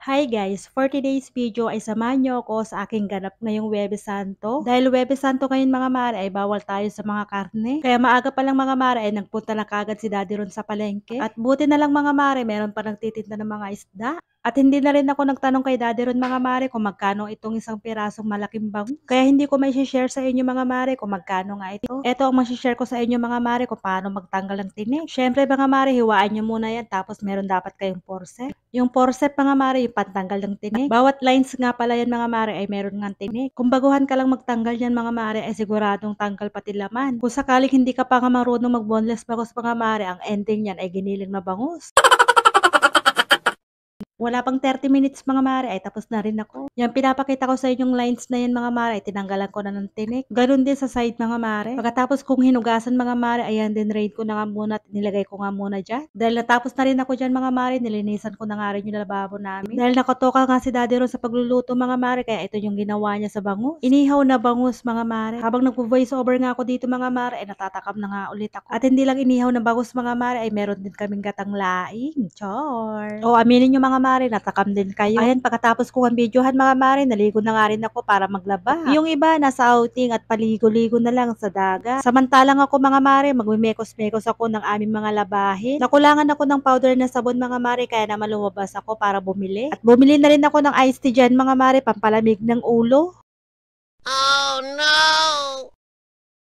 Hi guys! For today's video ay samahan niyo ako sa aking ganap ngayong Huwebes Santo. Dahil Huwebes Santo ngayon mga mare ay bawal tayo sa mga karne. Kaya maaga pa lang mga mare ay nagpunta na kagad si Daddy ron sa palengke. At buti na lang mga mare meron pa nagtitinda ng mga isda. At hindi na rin ako nagtanong kay Daddy ron mga mare kung magkano itong isang pirasong malaking bangus. Kaya hindi ko may share sa inyo mga mare kung magkano nga ito. Ito ang share ko sa inyo mga mare kung paano magtanggal ng tinik. Syempre mga mare, hiwaan nyo muna yan tapos meron dapat kayong forceps. Yung forceps mga mare, yung pantanggal ng tinik. Bawat lines nga pala yan mga mare ay meron ng tinik. Kung baguhan ka lang magtanggal yan mga mare ay siguradong tanggal pati laman. Kung sakaling hindi ka pa nga marunong mag-boneless bangus mga mare, ang ending yan ay giniling na bangus. Wala pang 30 minutes mga mare ay tapos na rin ako. Yung pinapakita ko sa inyong lines na yan mga mare ay tinanggalan ko na ng tinik. Ganun din sa side mga mare. Pagkatapos kong hinugasan mga mare, ayan din raid ko na nga muna at nilagay ko nga muna dyan. Dahil natapos na rin ako dyan mga mare, nilinisan ko na nga rin yung lababo namin. Dahil nakatoka nga si Daddy ron sa pagluluto mga mare, kaya ito yung ginawa niya sa bangus. Inihaw na bangus mga mare. Habang nagpo-voice over nga ako dito mga mare, ay natatakam na nga ulit ako. At hindi lang inihaw na bangus mga mare, ay meron din kaming gatang laing. Char! O aminin nyo mga mare, natakam din kayo. Ayan, pagkatapos ko ang videohan mga mare, naligo na nga rin ako para maglaba. Yung iba, nasa outing at paligo-ligo na lang sa dagat. Samantalang ako mga mare, magmimekos-mekos ako ng aming mga labahin. Nakulangan ako ng powder na sabon mga mare, kaya naman lumabas ako para bumili. At bumili na rin ako ng iced tea dyan mga mare, pampalamig ng ulo. Oh no!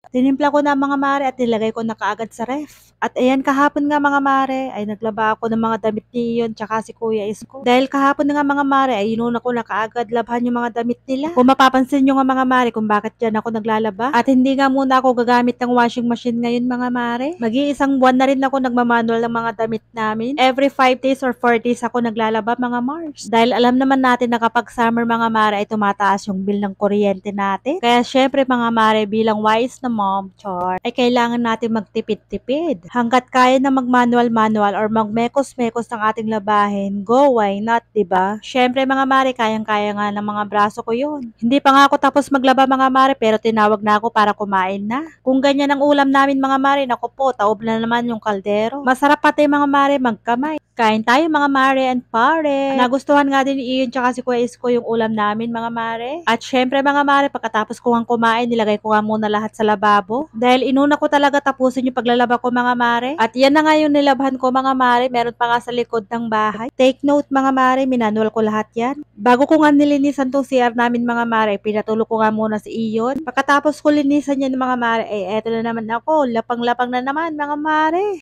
Tinimpla ko na mga mare at nilagay ko na kaagad sa ref. At ayan, kahapon nga mga mare, ay naglaba ako ng mga damit ni Iyon tsaka si Kuya Isko. Dahil kahapon na nga mga mare, ay inuna ko na kaagad labhan yung mga damit nila. Kung mapapansin nyo nga mga mare kung bakit dyan ako naglalaba. At hindi nga muna ako gagamit ng washing machine ngayon mga mare. Mag-iisang buwan na rin ako nagmamanual ng mga damit namin. Every 5 days or 4 days ako naglalaba mga Mars. Dahil alam naman natin na kapag summer mga mare ay tumataas yung bill ng kuryente natin. Kaya syempre mga mare, bilang wise na mom, char, ay kailangan natin magtipid-tipid. Hanggat kaya na mag-manual-manual or mag-mekos-mekos ng ating labahin, go, why not, diba? Syempre mga mare, kayang-kaya nga ng mga braso ko yun. Hindi pa nga ako tapos maglaba mga mare, pero tinawag na ako para kumain na. Kung ganyan ang ulam namin mga mare, naku po, taob na naman yung kaldero. Masarap pati mga mare magkamay. Kain tayo mga mare and pare. Nagustuhan nga din ni Ian tsaka si Kuya Isko yung ulam namin mga mare. At syempre mga mare, pagkatapos ko nga kumain, nilagay ko nga muna lahat sa lababo. Dahil inuna ko talaga tapusin yung paglalaba ko mga mare. At yan na nga yung nilabhan ko mga mare, meron pa nga sa likod ng bahay. Take note mga mare, minanual ko lahat yan. Bago ko nga nilinisan tong CR namin mga mare, pinatulo ko nga muna si Ion. Pagkatapos ko linisan yan mga mare, eto na naman ako, lapang-lapang na naman mga mare.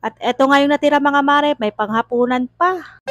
At eto nga yung natira mga mare, may panghapunan pa.